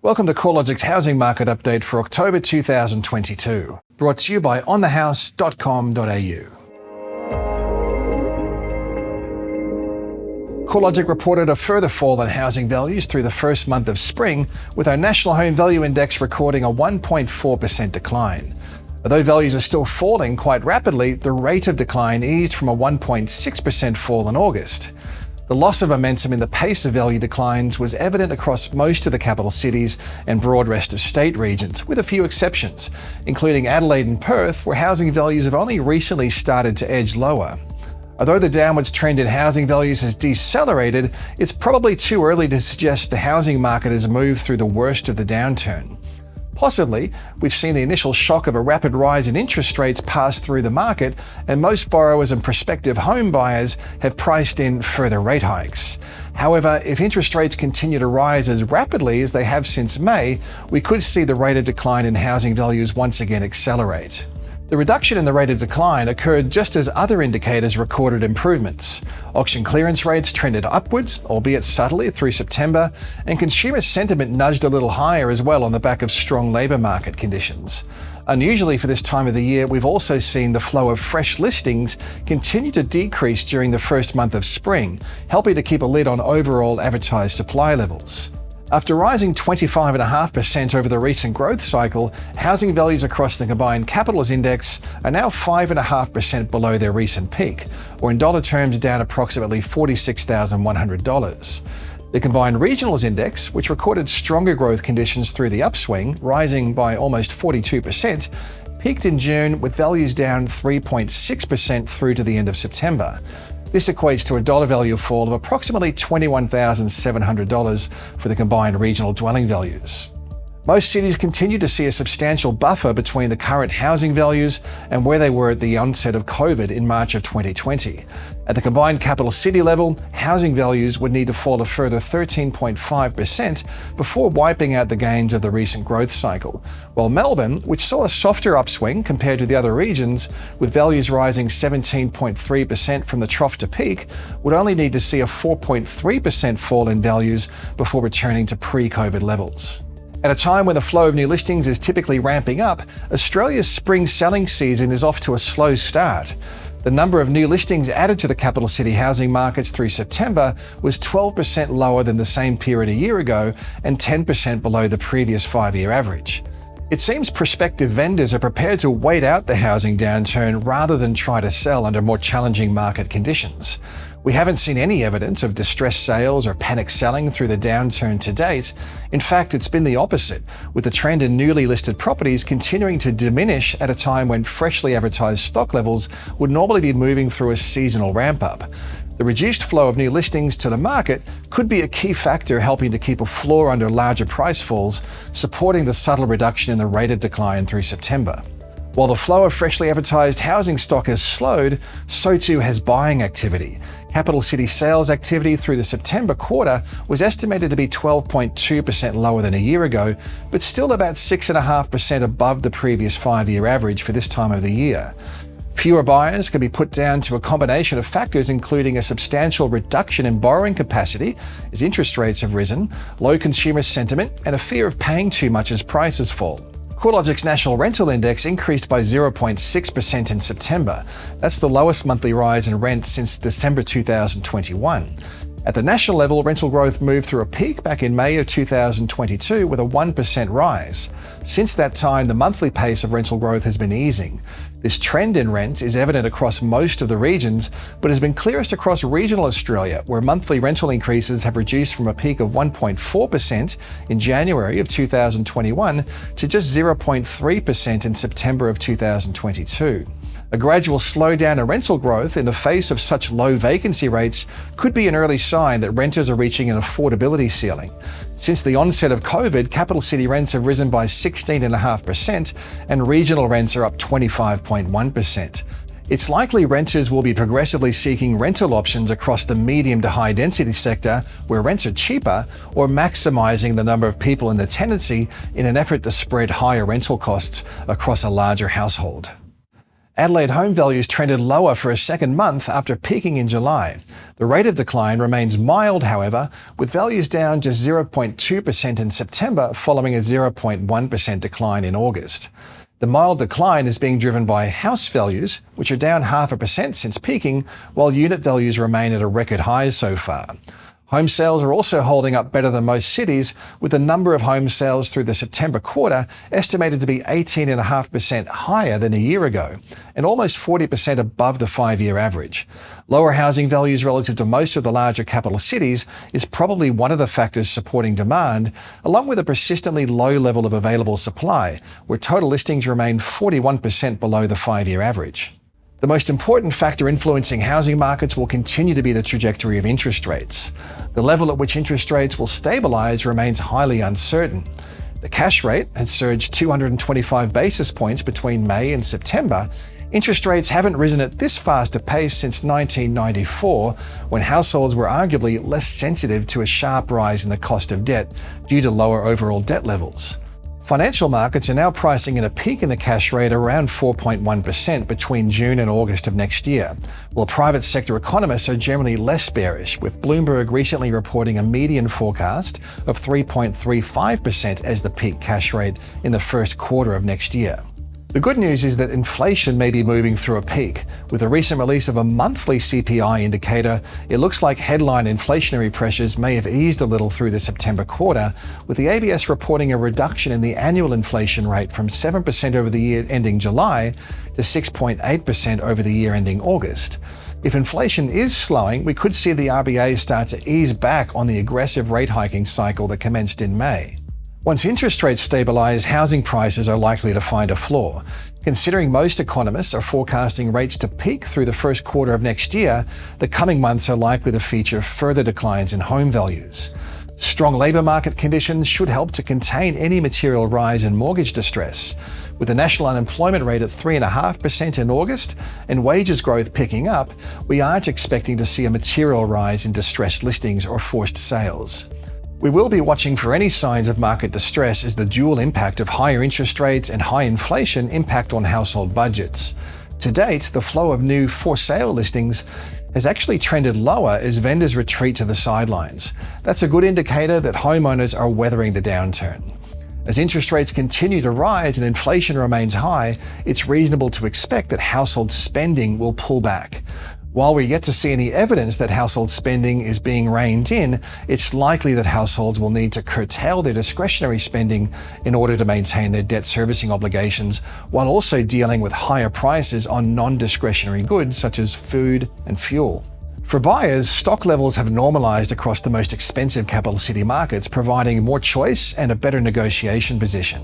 Welcome to CoreLogic's housing market update for October 2022, brought to you by onthehouse.com.au. CoreLogic reported a further fall in housing values through the first month of spring, with our National Home Value Index recording a 1.4% decline. Although values are still falling quite rapidly, the rate of decline eased from a 1.6% fall in August. The loss of momentum in the pace of value declines was evident across most of the capital cities and broad rest of state regions, with a few exceptions, including Adelaide and Perth, where housing values have only recently started to edge lower. Although the downwards trend in housing values has decelerated, it's probably too early to suggest the housing market has moved through the worst of the downturn. Possibly, we've seen the initial shock of a rapid rise in interest rates pass through the market, and most borrowers and prospective home buyers have priced in further rate hikes. However, if interest rates continue to rise as rapidly as they have since May, we could see the rate of decline in housing values once again accelerate. The reduction in the rate of decline occurred just as other indicators recorded improvements. Auction clearance rates trended upwards, albeit subtly, through September, and consumer sentiment nudged a little higher as well on the back of strong labour market conditions. Unusually for this time of the year, we've also seen the flow of fresh listings continue to decrease during the first month of spring, helping to keep a lid on overall advertised supply levels. After rising 25.5% over the recent growth cycle, housing values across the combined capitals index are now 5.5% below their recent peak, or in dollar terms down approximately $46,100. The combined regionals index, which recorded stronger growth conditions through the upswing, rising by almost 42%, peaked in June with values down 3.6% through to the end of September. This equates to a dollar value fall of approximately $21,700 for the combined regional dwelling values. Most cities continue to see a substantial buffer between the current housing values and where they were at the onset of COVID in March of 2020. At the combined capital city level, housing values would need to fall a further 13.5% before wiping out the gains of the recent growth cycle, while Melbourne, which saw a softer upswing compared to the other regions, with values rising 17.3% from the trough to peak, would only need to see a 4.3% fall in values before returning to pre-COVID levels. At a time when the flow of new listings is typically ramping up, Australia's spring selling season is off to a slow start. The number of new listings added to the capital city housing markets through September was 12% lower than the same period a year ago and 10% below the previous 5-year average. It seems prospective vendors are prepared to wait out the housing downturn rather than try to sell under more challenging market conditions. We haven't seen any evidence of distressed sales or panic selling through the downturn to date. In fact, it's been the opposite, with the trend in newly listed properties continuing to diminish at a time when freshly advertised stock levels would normally be moving through a seasonal ramp-up. The reduced flow of new listings to the market could be a key factor helping to keep a floor under larger price falls, supporting the subtle reduction in the rate of decline through September. While the flow of freshly advertised housing stock has slowed, so too has buying activity. Capital city sales activity through the September quarter was estimated to be 12.2% lower than a year ago, but still about 6.5% above the previous 5-year average for this time of the year. Fewer buyers can be put down to a combination of factors, including a substantial reduction in borrowing capacity as interest rates have risen, low consumer sentiment, and a fear of paying too much as prices fall. CoreLogic's national rental index increased by 0.6% in September. That's the lowest monthly rise in rent since December 2021. At the national level, rental growth moved through a peak back in May of 2022 with a 1% rise. Since that time, the monthly pace of rental growth has been easing. This trend in rent is evident across most of the regions, but has been clearest across regional Australia, where monthly rental increases have reduced from a peak of 1.4% in January of 2021 to just 0.3% in September of 2022. A gradual slowdown in rental growth in the face of such low vacancy rates could be an early sign that renters are reaching an affordability ceiling. Since the onset of COVID, capital city rents have risen by 16.5% and regional rents are up 25.1%. It's likely renters will be progressively seeking rental options across the medium to high density sector where rents are cheaper, or maximising the number of people in the tenancy in an effort to spread higher rental costs across a larger household. Adelaide home values trended lower for a second month after peaking in July. The rate of decline remains mild, however, with values down just 0.2% in September following a 0.1% decline in August. The mild decline is being driven by house values, which are down 0.5% since peaking, while unit values remain at a record high so far. Home sales are also holding up better than most cities, with the number of home sales through the September quarter estimated to be 18.5% higher than a year ago, and almost 40% above the 5-year average. Lower housing values relative to most of the larger capital cities is probably one of the factors supporting demand, along with a persistently low level of available supply, where total listings remain 41% below the 5-year average. The most important factor influencing housing markets will continue to be the trajectory of interest rates. The level at which interest rates will stabilise remains highly uncertain. The cash rate has surged 225 basis points between May and September. Interest rates haven't risen at this fast a pace since 1994, when households were arguably less sensitive to a sharp rise in the cost of debt due to lower overall debt levels. Financial markets are now pricing in a peak in the cash rate around 4.1% between June and August of next year, while private sector economists are generally less bearish, with Bloomberg recently reporting a median forecast of 3.35% as the peak cash rate in the first quarter of next year. The good news is that inflation may be moving through a peak. With the recent release of a monthly CPI indicator, it looks like headline inflationary pressures may have eased a little through the September quarter, with the ABS reporting a reduction in the annual inflation rate from 7% over the year ending July to 6.8% over the year ending August. If inflation is slowing, we could see the RBA start to ease back on the aggressive rate hiking cycle that commenced in May. Once interest rates stabilise, housing prices are likely to find a floor. Considering most economists are forecasting rates to peak through the first quarter of next year, the coming months are likely to feature further declines in home values. Strong labour market conditions should help to contain any material rise in mortgage distress. With the national unemployment rate at 3.5% in August and wages growth picking up, we aren't expecting to see a material rise in distressed listings or forced sales. We will be watching for any signs of market distress as the dual impact of higher interest rates and high inflation impact on household budgets. To date, the flow of new for-sale listings has actually trended lower as vendors retreat to the sidelines. That's a good indicator that homeowners are weathering the downturn. As interest rates continue to rise and inflation remains high, it's reasonable to expect that household spending will pull back. While we're yet to see any evidence that household spending is being reined in, it's likely that households will need to curtail their discretionary spending in order to maintain their debt servicing obligations, while also dealing with higher prices on non-discretionary goods such as food and fuel. For buyers, stock levels have normalized across the most expensive capital city markets, providing more choice and a better negotiation position.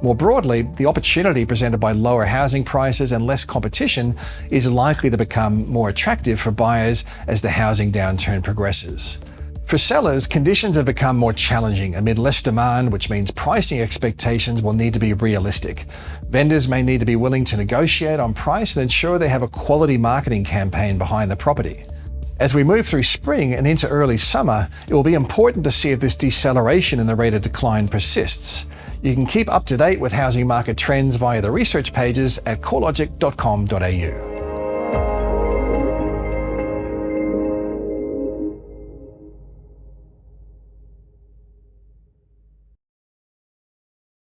More broadly, the opportunity presented by lower housing prices and less competition is likely to become more attractive for buyers as the housing downturn progresses. For sellers, conditions have become more challenging amid less demand, which means pricing expectations will need to be realistic. Vendors may need to be willing to negotiate on price and ensure they have a quality marketing campaign behind the property. As we move through spring and into early summer, it will be important to see if this deceleration in the rate of decline persists. You can keep up to date with housing market trends via the research pages at CoreLogic.com.au.